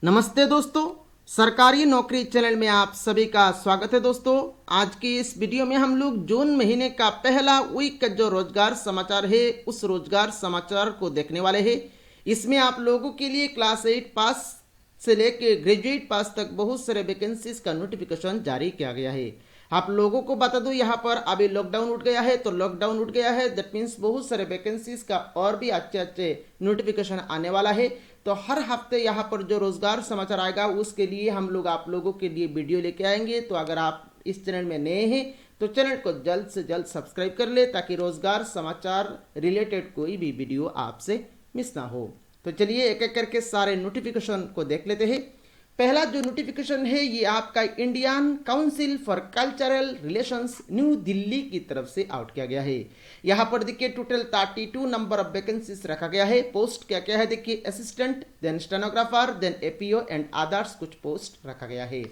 नमस्ते दोस्तों, सरकारी नौकरी चैनल में आप सभी का स्वागत है। दोस्तों, आज की इस वीडियो में हम लोग जून महीने का पहला वीक का जो रोजगार समाचार है उस रोजगार समाचार को देखने वाले हैं। इसमें आप लोगों के लिए क्लास 8 पास से लेकर ग्रेजुएट पास तक बहुत सारे वैकेंसीज का नोटिफिकेशन जारी किया गया है। आप लोगों को बता दूं, यहाँ पर अभी लॉकडाउन उठ गया है, तो लॉकडाउन उठ गया है दैट मीन्स बहुत सारे वैकेंसीज का और भी अच्छे अच्छे नोटिफिकेशन आने वाला है। तो हर हफ्ते यहाँ पर जो रोजगार समाचार आएगा उसके लिए हम लोग आप लोगों के लिए वीडियो लेके आएंगे। तो अगर आप इस चैनल में नए हैं तो चैनल को जल्द से जल्द सब्सक्राइब कर ले ताकि रोजगार समाचार रिलेटेड कोई भी वीडियो आपसे मिस ना हो। तो चलिए एक एक करके सारे नोटिफिकेशन को देख लेते हैं। पहला जो नोटिफिकेशन है ये आपका Indian council for cultural relations new Delhi की तरफ से आउट किया गया है। यहाँ पर देखिए टोटल 32 नंबर ऑफ वैकेंसीज रखा गया है। पोस्ट क्या क्या है देखिए, assistant, then stenographer, then APO and others कुछ पोस्ट रखा गया है।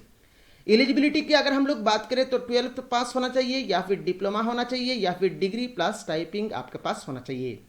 एलिजिबिलिटी की अगर हम लोग बात करें तो 12th पास होना चाहिए या फिर डिप्लोमा होना चाहिए या फिर डिग्री प्लस टाइपिंग आपके पास होना चाहिए।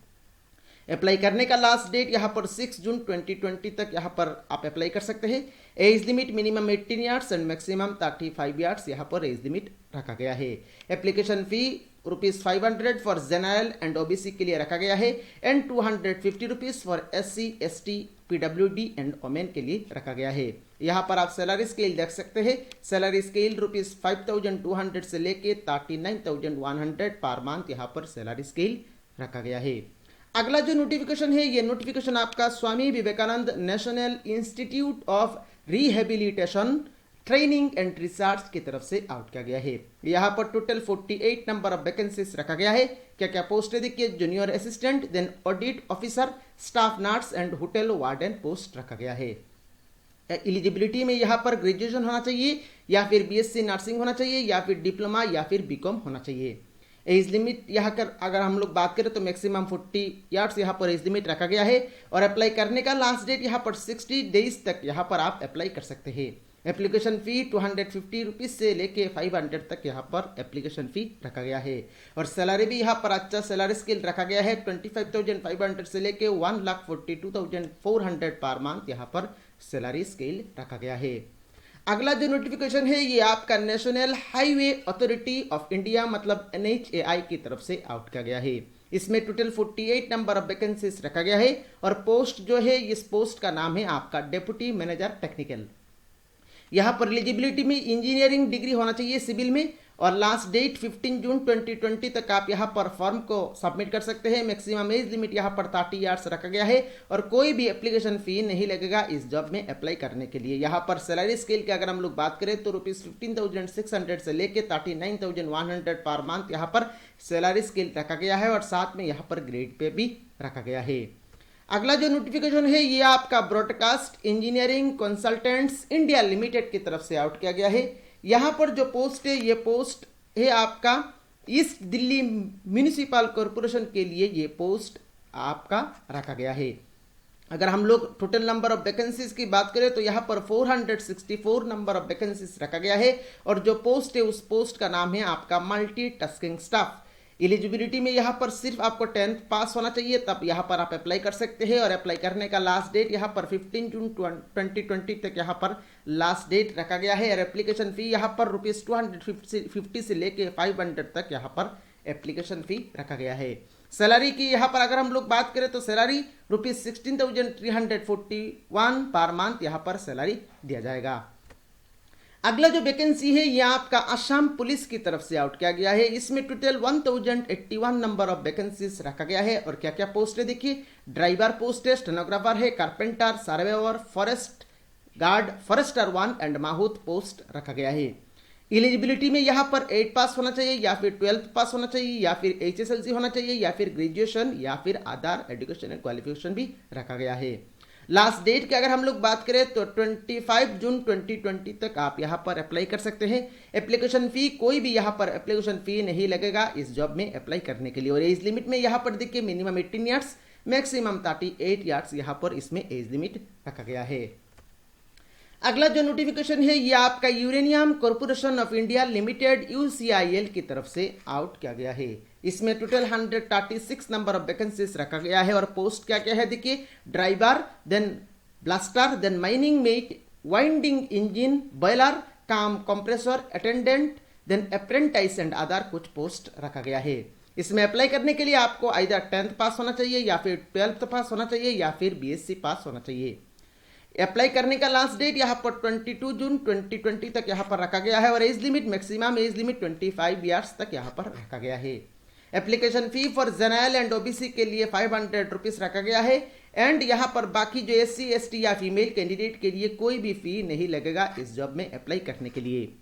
अप्लाई करने का लास्ट डेट यहाँ पर 6 जून 2020 तक यहाँ पर आप अप्लाई कर सकते हैं। Age limit minimum 18 years and maximum 35 years यहाँ पर एज लिमिट रखा गया है। Application fee ₹500 for general and OBC के लिए रखा गया है and ₹250 for SC ST PWD and women के लिए रखा गया है। यहाँ पर आप सैलरी स्केल देख सकते हैं। सैलरी स्केल ₹5200 से लेके 39,100 पर मंथ यहाँ पर सैलरी स्केल रखा गया है। अगला जो नोटिफिकेशन है ये नोटिफिकेशन आपका Swami Vivekananda national institute of rehabilitation training and research की तरफ से आउट किया गया है। यहाँ पर टोटल 48 नंबर ऑफ वैकेंसीज रखा गया है। क्या क्या पोस्ट है देखिए, junior assistant, then audit officer, staff nurse and hotel warden post रखा गया है। एलिजिबिलिटी में यहाँ पर ग्रेजुएशन होना चाहिए या फिर BSc नर्सिंग होना चाहिए या फिर डिप्लोमा या फिर बीकॉम होना चाहिए। एज लिमिट यहाँ कर अगर हम लोग बात करें तो मैक्सिमम 40 ईयर्स यहाँ पर एज लिमिट रखा गया है और अप्लाई करने का लास्ट डेट यहाँ पर 60 डेज तक यहाँ पर आप अप्लाई कर सकते हैं। एप्लीकेशन फी ₹250 से लेके 500 तक यहाँ पर एप्लीकेशन फी रखा गया है और सैलरी भी यहाँ पर अच्छा सैलरी स्केल रखा गया है। 25,500 से लेके 1,42,400 पर मंथ यहाँ पर सैलरी स्केल रखा गया है। अगला जो नोटिफिकेशन है ये आपका national highway authority of India मतलब NHAI की तरफ से आउट किया गया है। इसमें टोटल 48 नंबर ऑफ वैकेंसीज रखा गया है और पोस्ट जो है इस पोस्ट का नाम है आपका डेप्यूटी मैनेजर टेक्निकल। यहाँ पर एलिजिबिलिटी में इंजीनियरिंग डिग्री होना चाहिए सिविल में और लास्ट डेट 15 जून 2020 तक आप यहाँ पर फॉर्म को सबमिट कर सकते हैं। मैक्सिमम एज लिमिट यहाँ पर 30 ईयर्स रखा गया है और कोई भी एप्लीकेशन फी नहीं लगेगा इस जॉब में अप्लाई करने के लिए। यहाँ पर सैलरी स्केल की अगर हम लोग बात करें तो ₹15,600 से लेके 39,100 पर मंथ यहाँ पर सैलरी स्केल रखा गया है और साथ में यहाँ पर ग्रेड पे भी रखा गया है। अगला जो नोटिफिकेशन है ये आपका broadcast engineering consultants India limited की तरफ से आउट किया गया है। यहाँ पर जो पोस्ट है ये पोस्ट है आपका ईस्ट दिल्ली म्यूनिसिपल कॉरपोरेशन के लिए ये पोस्ट आपका रखा गया है। अगर हम लोग टोटल नंबर ऑफ वैकेंसीज की बात करें तो यहाँ पर 464 नंबर ऑफ वैकेंसीज रखा गया है और जो पोस्ट है उस पोस्ट का नाम है आपका मल्टीटास्किंग स्टाफ। एलिजिबिलिटी में यहाँ पर सिर्फ आपको 10th पास होना चाहिए तब यहाँ पर आप अप्लाई कर सकते हैं और अप्लाई करने का लास्ट डेट यहाँ पर 15 जून 2020 तक यहाँ पर लास्ट डेट रखा गया है और एप्लीकेशन फी यहाँ पर ₹250 से लेके 500 तक यहाँ पर एप्लीकेशन फी रखा गया है। सैलरी की यहाँ पर अगर हम लोग बात करें तो सैलरी ₹16,341 पर मंथ यहाँ पर सैलरी दिया जाएगा। अगला जो वैकेंसी है ये आपका असम पुलिस की तरफ से आउट किया गया है। इसमें टोटल 1081 नंबर ऑफ वैकेंसीज रखा गया है और क्या क्या पोस्ट है देखिए, ड्राइवर पोस्ट है, स्टेनोग्राफर है, carpenter, surveyor, forest guard, forester 1 and माहूत पोस्ट रखा गया है। एलिजिबिलिटी में यहाँ पर 8 पास होना चाहिए या फिर 12th पास होना चाहिए या फिर HSLC होना चाहिए या फिर ग्रेजुएशन या फिर अदर एजुकेशनल क्वालिफिकेशन भी रखा गया है। लास्ट डेट की अगर हम लोग बात करें तो 25 जून 2020 तक आप यहाँ पर अप्लाई कर सकते हैं। एप्लीकेशन फी कोई भी यहाँ पर एप्लीकेशन फी नहीं लगेगा इस जॉब में अप्लाई करने के लिए और एज लिमिट में यहाँ पर देखिए मिनिमम 18 ईयर्स मैक्सिमम 38 ईयर्स यहाँ पर इसमें एज लिमिट रखा गया है। अगला जो नोटिफिकेशन है ये आपका uranium corporation of India limited UCIL की तरफ से आउट किया गया है। इसमें टोटल 136 नंबर ऑफ वैकेंसीज रखा गया है और पोस्ट क्या क्या है देखिए, driver, then blaster, then mining mate, winding engine, boiler, cum compressor attendant, then apprentice and other कुछ पोस्ट रखा गया है। इसमें अप्लाई करने के लिए आपको आइदर 10th पास होना चाहिए या फिर 12th पास होना चाहिए या फिर बीएससी पास होना चाहिए। अप्लाई करने का लास्ट डेट यहाँ पर 22 जून 2020 तक यहाँ पर रखा गया है और age limit maximum age limit 25 years तक यहाँ पर रखा गया है। Application fee for general and OBC के लिए 500 रुपीज रखा गया है एंड यहाँ पर बाकी जो SC ST या फीमेल कैंडिडेट के लिए कोई भी फी नहीं लगेगा इस जॉब में अप्लाई करने के लिए।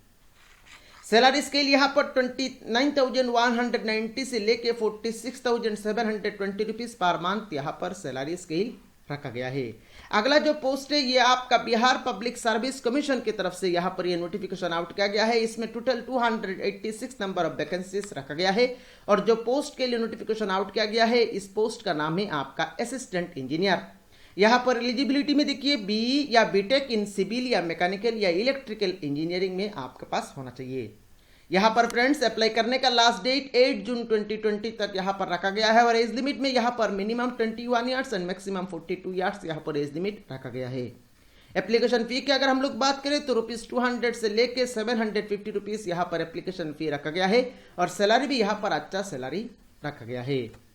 सैलरी स्केल यहाँ पर 29,190 से लेके 46,720 रुपीज पर मंथ यहाँ पर सैलरी स्केल रखा गया है। अगला जो पोस्ट है ये आपका बिहार पब्लिक सर्विस कमीशन की तरफ से यहाँ पर ये नोटिफिकेशन आउट किया गया है। इसमें टोटल 286 नंबर ऑफ वैकेंसीज रखा गया है और जो पोस्ट के लिए नोटिफिकेशन आउट किया गया है इस पोस्ट का नाम है आपका असिस्टेंट इंजीनियर। यहाँ पर एलिजिबिलिटी में देखिए BE या BTech इन सिविल या मैकेनिकल या इलेक्ट्रिकल इंजीनियरिंग में आपके पास होना चाहिए। यहाँ पर फ्रेंड्स अप्लाई करने का लास्ट डेट 8 जून 2020 तक यहाँ पर रखा गया है और एज लिमिट में यहाँ पर minimum 21 years and maximum 42 years यहाँ पर एज लिमिट रखा गया है। एप्लीकेशन फी की अगर हम लोग बात करें तो ₹200 से लेके 750 रुपीज यहाँ पर एप्लीकेशन फी रखा गया है और सैलरी भी यहाँ पर अच्छा सैलरी रखा गया है।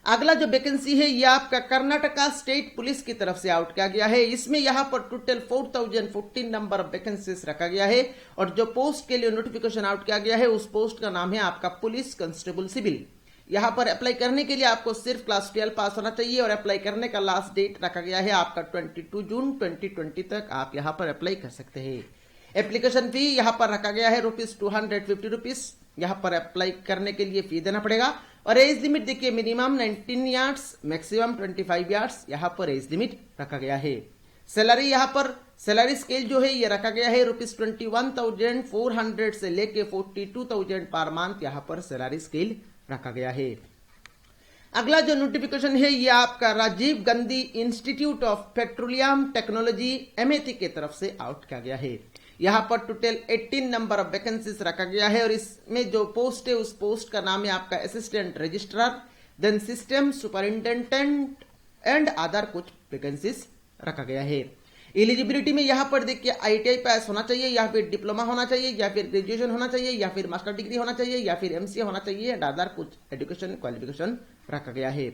अगला जो वैकेंसी है ये आपका कर्नाटका स्टेट पुलिस की तरफ से आउट किया गया है। इसमें यहाँ पर टोटल 4014 नंबर ऑफ वैकेंसीज रखा गया है और जो पोस्ट के लिए नोटिफिकेशन आउट किया गया है उस पोस्ट का नाम है आपका पुलिस कांस्टेबल सिविल। यहाँ पर अप्लाई करने के लिए आपको सिर्फ क्लास 12 पास होना चाहिए और अप्लाई करने का लास्ट डेट रखा गया है आपका 22 जून 2020 तक आप यहाँ पर अप्लाई कर सकते हैं। एप्लीकेशन फी यहाँ पर रखा गया है ₹250 रुपीज यहाँ पर अप्लाई करने के लिए फी देना पड़ेगा और एज लिमिट देखिए मिनिमम 19 ईयर्स मैक्सिमम 25 ईयर्स यहाँ पर एज लिमिट रखा गया है। सैलरी यहाँ पर सैलरी स्केल जो है ये रखा गया है ₹21,400 से लेके 42,000 पर मंथ यहाँ पर सैलरी स्केल रखा गया है। अगला जो नोटिफिकेशन है ये आपका Rajiv Gandhi institute of petroleum technology MAT की तरफ से आउट किया गया है। यहाँ पर टोटल 18 नंबर ऑफ वैकेंसीज रखा गया है और इसमें जो पोस्ट है उस पोस्ट का नाम है आपका assistant registrar, then system superintendent and other कुछ वैकेंसीज रखा गया है। एलिजिबिलिटी में यहाँ पर देखिए ITI पास होना चाहिए या फिर डिप्लोमा होना चाहिए या फिर ग्रेजुएशन होना चाहिए या फिर मास्टर डिग्री होना चाहिए या फिर MCA होना चाहिए एंड अदर कुछ एजुकेशन क्वालिफिकेशन रखा गया है।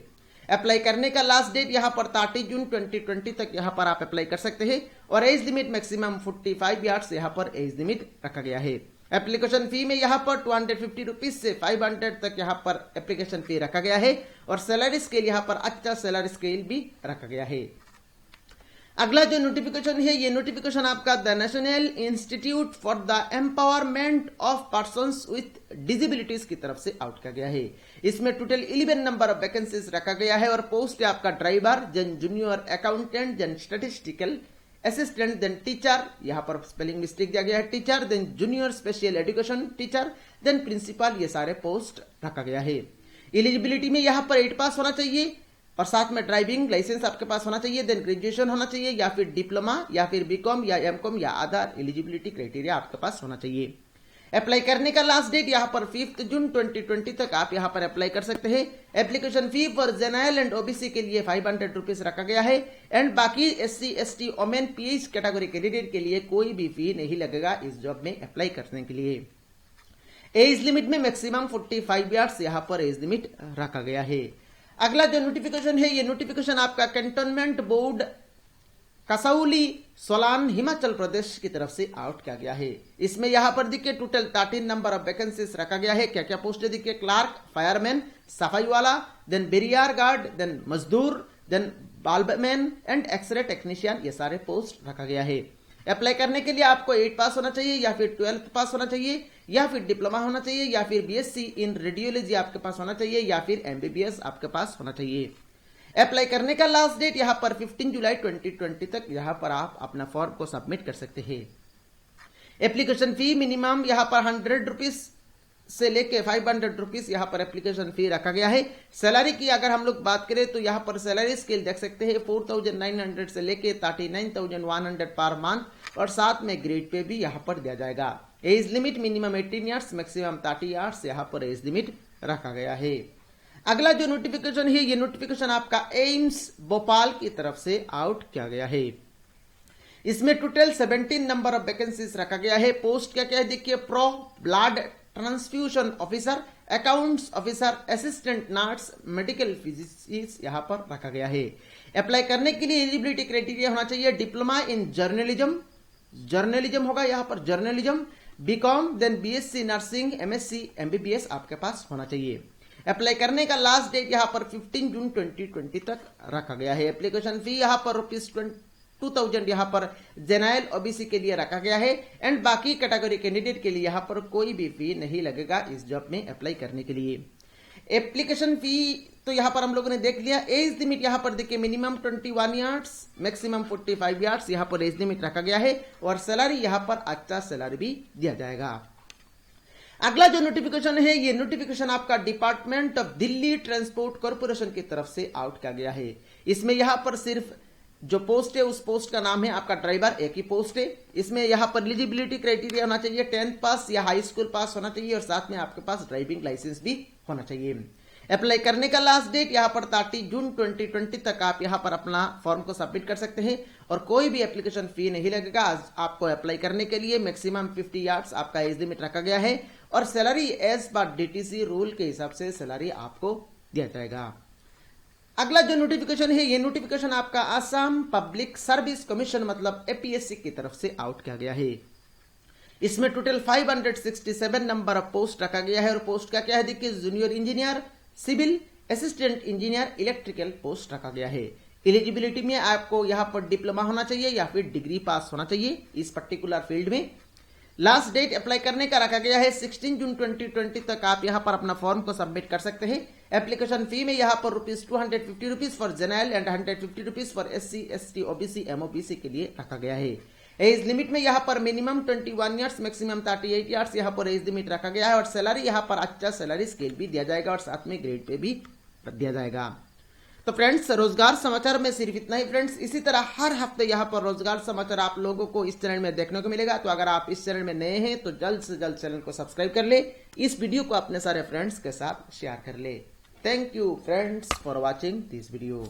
अप्लाई करने का लास्ट डेट यहाँ पर 30 जून 2020 तक यहाँ पर आप अप्लाई कर सकते हैं और एज लिमिट मैक्सिमम 45 ईयर्स यहाँ पर एज लिमिट रखा गया है। एप्लीकेशन फी में यहाँ पर 250 रुपीज से 500 तक यहाँ पर एप्लीकेशन फी रखा गया है और सैलरी स्केल यहाँ पर अच्छा सैलरी स्केल भी रखा गया है। अगला जो नोटिफिकेशन है ये नोटिफिकेशन आपका the national institute for the empowerment of persons with disabilities की तरफ से आउट किया गया है। इसमें टोटल 11 नंबर ऑफ वैकेंसीज रखा गया है और पोस्ट है आपका driver, then junior accountant, then statistical assistant, then teacher, यहाँ पर स्पेलिंग मिस्टेक दिया गया है, teacher, then junior special education teacher, then principal, ये सारे पोस्ट रखा गया है। एलिजिबिलिटी में यहाँ पर 8 पास होना चाहिए और साथ में ड्राइविंग लाइसेंस आपके पास होना चाहिए, देन ग्रेजुएशन होना चाहिए या फिर डिप्लोमा या फिर BCom या MCom या अदर एलिजिबिलिटी क्राइटेरिया आपके पास होना चाहिए। अप्लाई करने का लास्ट डेट यहाँ पर 5 जून 2020 तक आप यहाँ पर अप्लाई कर सकते हैं। Application fee for general and OBC के लिए 500 रुपीज रखा गया है एंड बाकी SC ST women PH category candidate के लिए कोई भी फी नहीं लगेगा इस जॉब में अप्लाई करने के लिए। एज लिमिट में मैक्सिमम 45 ईयर्स यहाँ पर एज लिमिट रखा गया है। अगला जो नोटिफिकेशन है ये नोटिफिकेशन आपका कैंटोनमेंट बोर्ड कसौली सोलान हिमाचल प्रदेश की तरफ से आउट किया गया है। इसमें यहाँ पर देखिए टोटल 13 नंबर ऑफ वैकेंसीज रखा गया है। क्या क्या पोस्ट है देखिए, क्लार्क, फायरमैन, सफाई वाला, देन बेरियर गार्ड, देन मजदूर, देन बाल्बमैन एंड एक्सरे टेक्नीशियन, ये सारे पोस्ट रखा गया है। अप्लाई करने के लिए आपको 8 पास होना चाहिए या फिर 12th पास होना चाहिए या फिर डिप्लोमा होना चाहिए या फिर BSc इन रेडियोलॉजी आपके पास होना चाहिए या फिर MBBS आपके पास होना चाहिए। अप्लाई करने का लास्ट डेट यहाँ पर 15 जुलाई 2020 तक यहाँ पर आप अपना फॉर्म को सबमिट कर सकते हैं। एप्लीकेशन फी मिनिमम यहाँ पर 100 रुपीज से लेके 500 रुपीज यहाँ पर एप्लीकेशन फी रखा गया है। सैलरी की अगर हम लोग बात करें तो यहाँ पर सैलरी स्केल देख सकते हैं 4,900 से लेके 39,100 पर मंथ और साथ में ग्रेड पे भी यहाँ पर दिया जाएगा। Age limit minimum 18 years maximum 30 years यहाँ पर एज लिमिट रखा गया है। अगला जो नोटिफिकेशन है, ये नोटिफिकेशन आपका एम्स भोपाल की तरफ से आउट किया गया है। इसमें टोटल 17 नंबर ऑफ वैकेंसीज रखा गया है। पोस्ट क्या क्या है देखिए, प्रो blood transfusion officer, accounts officer, assistant nurse, medical physicist यहां पर रखा गया है। अप्लाई करने के लिए एलिजिबिलिटी क्राइटेरिया होना चाहिए डिप्लोमा इन जर्नलिज्म, जर्नलिज्म होगा यहां पर journalism, BCom, then BSc nursing, MSc, MBBS आपके पास होना चाहिए। अप्लाई करने का लास्ट डेट यहां पर 15 जून 2020 तक रखा गया है। एप्लीकेशन फी यहां पर ₹2000 यहां पर जेनरल ओबीसी के लिए रखा गया है एंड बाकी कैटेगरी कैंडिडेट के लिए यहां पर कोई भी फी नहीं लगेगा इस जॉब में अप्लाई करने के लिए। एप्लीकेशन फी तो यहां पर हम लोगों ने देख लिया। एज लिमिट यहां पर देखिए मिनिमम 21 ईयर्स, मैक्सिमम 45 ईयर्स यहां पर एज लिमिट रखा गया है और सैलरी यहां पर अच्छा सैलरी भी दिया जाएगा। अगला जो नोटिफिकेशन है, ये नोटिफिकेशन आपका department of Delhi transport corporation की तरफ से आउट किया गया है। इसमें यहां पर सिर्फ जो पोस्ट है उस पोस्ट का नाम है आपका ड्राइवर, एक ही पोस्ट है। इसमें यहां पर एलिजिबिलिटी क्राइटेरिया होना चाहिए 10th पास या हाई स्कूल पास होना चाहिए और साथ में आपके पास ड्राइविंग लाइसेंस भी होना चाहिए। अप्लाई करने का लास्ट डेट यहां पर 30 जून 2020 तक आप यहां पर अपना फॉर्म को सबमिट कर सकते हैं और कोई भी एप्लीकेशन फी नहीं लगेगा। आपको अप्लाई करने के लिए मैक्सिमम 50 ईयर्स आपका एज लिमिट रखा गया है और salary as per DTC rule के हिसाब से सैलरी आपको दिया जाएगा। अगला जो नोटिफिकेशन है, ये नोटिफिकेशन आपका आसाम पब्लिक सर्विस कमीशन मतलब एपीएससी की तरफ से आउट किया गया है। इसमें टोटल 567 नंबर ऑफ पोस्ट रखा गया है और पोस्ट का क्या है देखिए, junior engineer, civil, assistant engineer, electrical post रखा गया है। एलिजिबिलिटी में आपको यहां पर डिप्लोमा होना चाहिए या फिर डिग्री पास होना चाहिए इस पर्टिकुलर फील्ड में। लास्ट डेट अप्लाई करने का रखा गया है 16 जून 2020 तक आप यहां पर अपना फॉर्म को सबमिट कर सकते हैं। एप्लीकेशन फी में यहां पर ₹250 for general and ₹150 for SC, ST, OBC, MOBC के लिए रखा गया है। एज लिमिट में यहां पर मिनिमम 21 ईयर्स, मैक्सिमम 38 ईयर्स यहां पर एज लिमिट रखा गया है और सैलरी यहां पर अच्छा सैलरी स्केल भी दिया जाएगा और साथ में ग्रेड पे भी दिया जाएगा। तो फ्रेंड्स, रोजगार समाचार में सिर्फ इतना ही फ्रेंड्स। इसी तरह हर हफ्ते यहाँ पर रोजगार समाचार आप लोगों को इस चैनल में देखने को मिलेगा। तो अगर आप इस चैनल में नए हैं तो जल्द से जल्द चैनल को सब्सक्राइब कर ले, इस वीडियो को अपने सारे फ्रेंड्स के साथ शेयर कर ले। Thank you friends for watching this video.